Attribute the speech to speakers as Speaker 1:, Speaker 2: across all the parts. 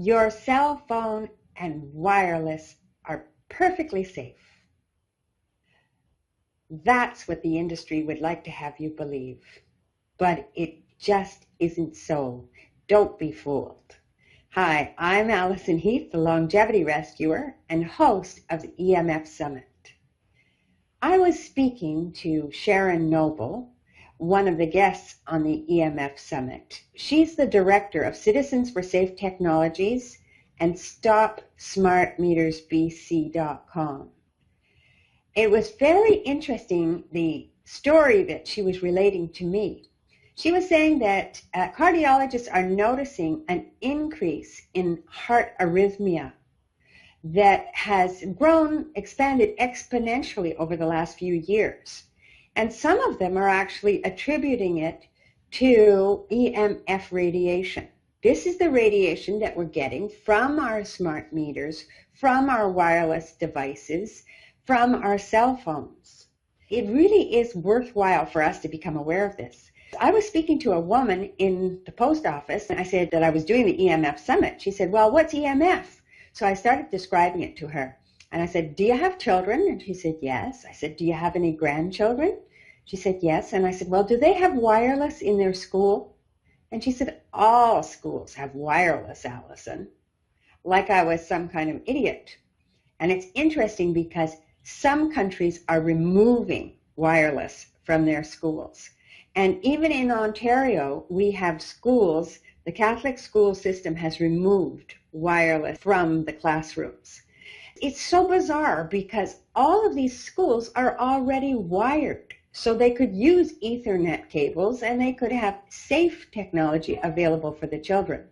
Speaker 1: Your cell phone and wireless are perfectly safe. That's what the industry would like to have you believe. But it just isn't so. Don't be fooled. Hi, I'm Alison Heath, the Longevity Rescuer and host of the EMF Summit. I was speaking to Sharon Noble, one of the guests on the EMF Summit. She's the director of Citizens for Safe Technologies and StopSmartMetersBC.com. It was very interesting, the story that she was relating to me. She was saying that cardiologists are noticing an increase in heart arrhythmia that has expanded exponentially over the last few years. And some of them are actually attributing it to EMF radiation. This is the radiation that we're getting from our smart meters, from our wireless devices, from our cell phones. It really is worthwhile for us to become aware of this. I was speaking to a woman in the post office, and I said that I was doing the EMF Summit. She said, well, what's EMF? So I started describing it to her. And I said, do you have children? And she said, yes. I said, do you have any grandchildren? She said, yes. And I said, well, do they have wireless in their school? And she said, all schools have wireless, Alison. Like I was some kind of idiot. And it's interesting because some countries are removing wireless from their schools. And even in Ontario, we have schools, the Catholic school system has removed wireless from the classrooms. It's so bizarre because all of these schools are already wired. So they could use Ethernet cables and they could have safe technology available for the children.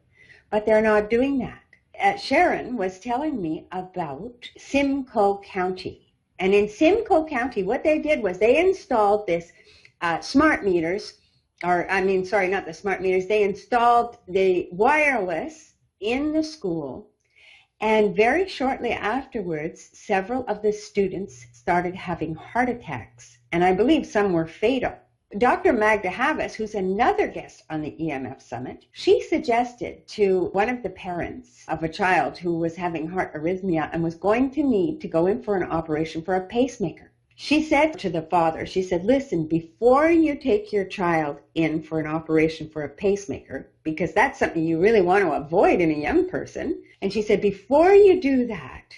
Speaker 1: But they're not doing that. Sharon was telling me about Simcoe County. And in Simcoe County, what they did was they installed this smart meters, not the smart meters, they installed the wireless in the school, and very shortly afterwards, several of the students started having heart attacks, and I believe some were fatal. Dr. Magda Havas, who's another guest on the EMF Summit, she suggested to one of the parents of a child who was having heart arrhythmia and was going to need to go in for an operation for a pacemaker. She said to the father, she said, listen, before you take your child in for an operation for a pacemaker, because that's something you really want to avoid in a young person, and she said, before you do that,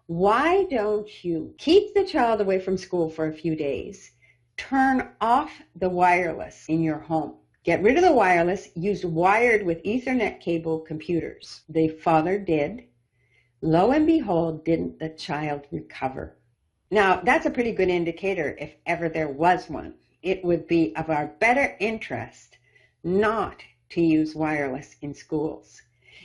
Speaker 1: why don't you keep the child away from school for a few days, turn off the wireless in your home, get rid of the wireless, use wired with Ethernet cable computers. The father did. Lo and behold, didn't the child recover? Now, that's a pretty good indicator if ever there was one. It would be of our better interest not to use wireless in schools.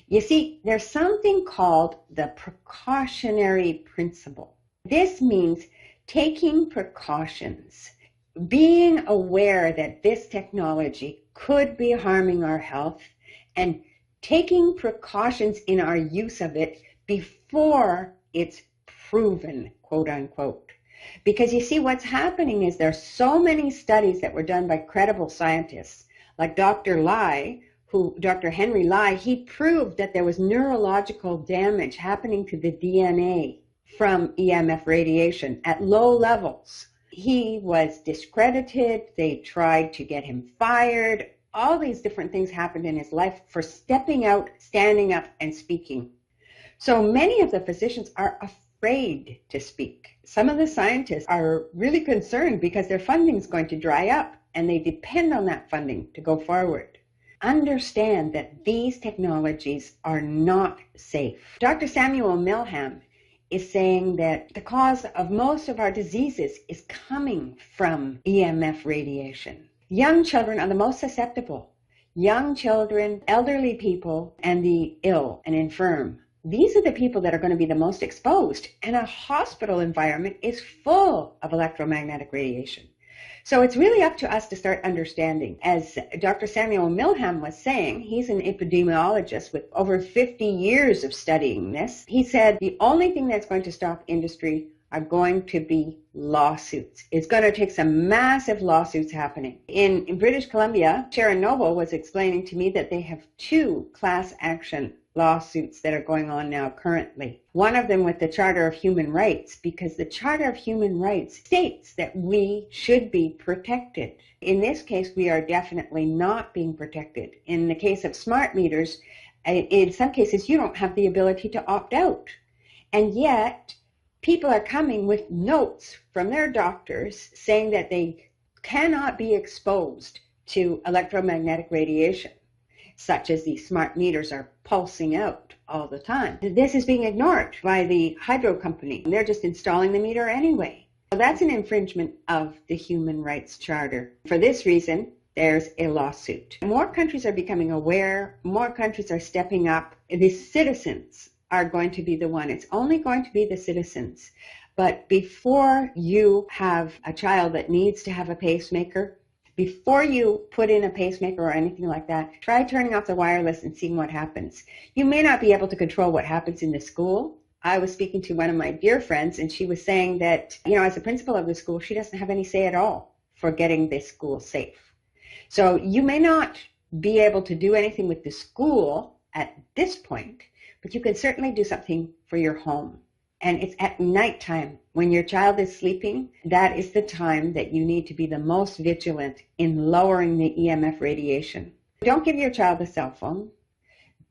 Speaker 1: You see, there's something called the precautionary principle. This means taking precautions, being aware that this technology could be harming our health, and taking precautions in our use of it before it's proven, quote unquote. Because you see, what's happening is there's so many studies that were done by credible scientists, like Dr. Henry Lai, he proved that there was neurological damage happening to the DNA from EMF radiation at low levels. He was discredited. They tried to get him fired. All these different things happened in his life for stepping out, standing up, and speaking. So many of the physicians are afraid to speak. Some of the scientists are really concerned because their funding is going to dry up and they depend on that funding to go forward. Understand that these technologies are not safe. Dr. Samuel Milham is saying that the cause of most of our diseases is coming from EMF radiation. Young children are the most susceptible. Young children, elderly people, and the ill and infirm. These are the people that are going to be the most exposed, and a hospital environment is full of electromagnetic radiation. So it's really up to us to start understanding. As Dr. Samuel Milham was saying, he's an epidemiologist with over 50 years of studying this. He said the only thing that's going to stop industry are going to be lawsuits. It's going to take some massive lawsuits happening. In British Columbia, Sharon Noble was explaining to me that they have 2 class action lawsuits that are going on now currently. One of them with the Charter of Human Rights, because the Charter of Human Rights states that we should be protected. In this case, we are definitely not being protected. In the case of smart meters, in some cases, you don't have the ability to opt out. And yet, people are coming with notes from their doctors saying that they cannot be exposed to electromagnetic radiation, such as these smart meters are pulsing out all the time. This is being ignored by the hydro company. They're just installing the meter anyway. So that's an infringement of the Human Rights Charter. For this reason, there's a lawsuit. More countries are becoming aware. More countries are stepping up. The citizens are going to be the one. It's only going to be the citizens. But before you have a child that needs to have a pacemaker, before you put in a pacemaker or anything like that, try turning off the wireless and seeing what happens. You may not be able to control what happens in the school. I was speaking to one of my dear friends, and she was saying that, as a principal of the school, she doesn't have any say at all for getting this school safe. So you may not be able to do anything with the school at this point, but you can certainly do something for your home. And it's at nighttime when your child is sleeping. That is the time that you need to be the most vigilant in lowering the EMF radiation. Don't give your child a cell phone.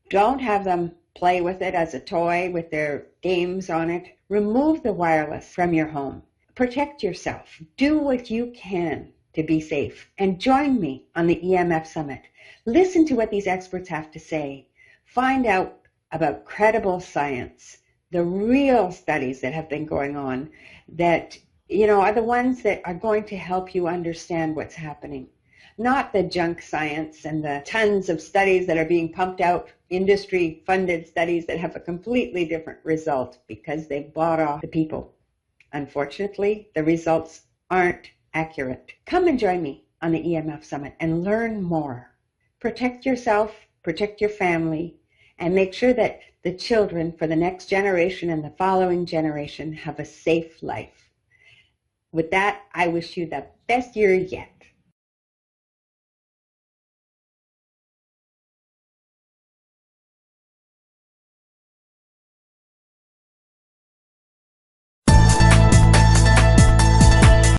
Speaker 1: Don't have them play with it as a toy with their games on it. Remove the wireless from your home. Protect yourself. Do what you can to be safe. And join me on the EMF Summit. Listen to what these experts have to say. Find out about credible science, the real studies that have been going on that, are the ones that are going to help you understand what's happening. Not the junk science and the tons of studies that are being pumped out, industry-funded studies that have a completely different result because they bought off the people. Unfortunately, the results aren't accurate. Come and join me on the EMF Summit and learn more. Protect yourself, protect your family, and make sure that the children for the next generation and the following generation have a safe life. With that, I wish you the best year yet.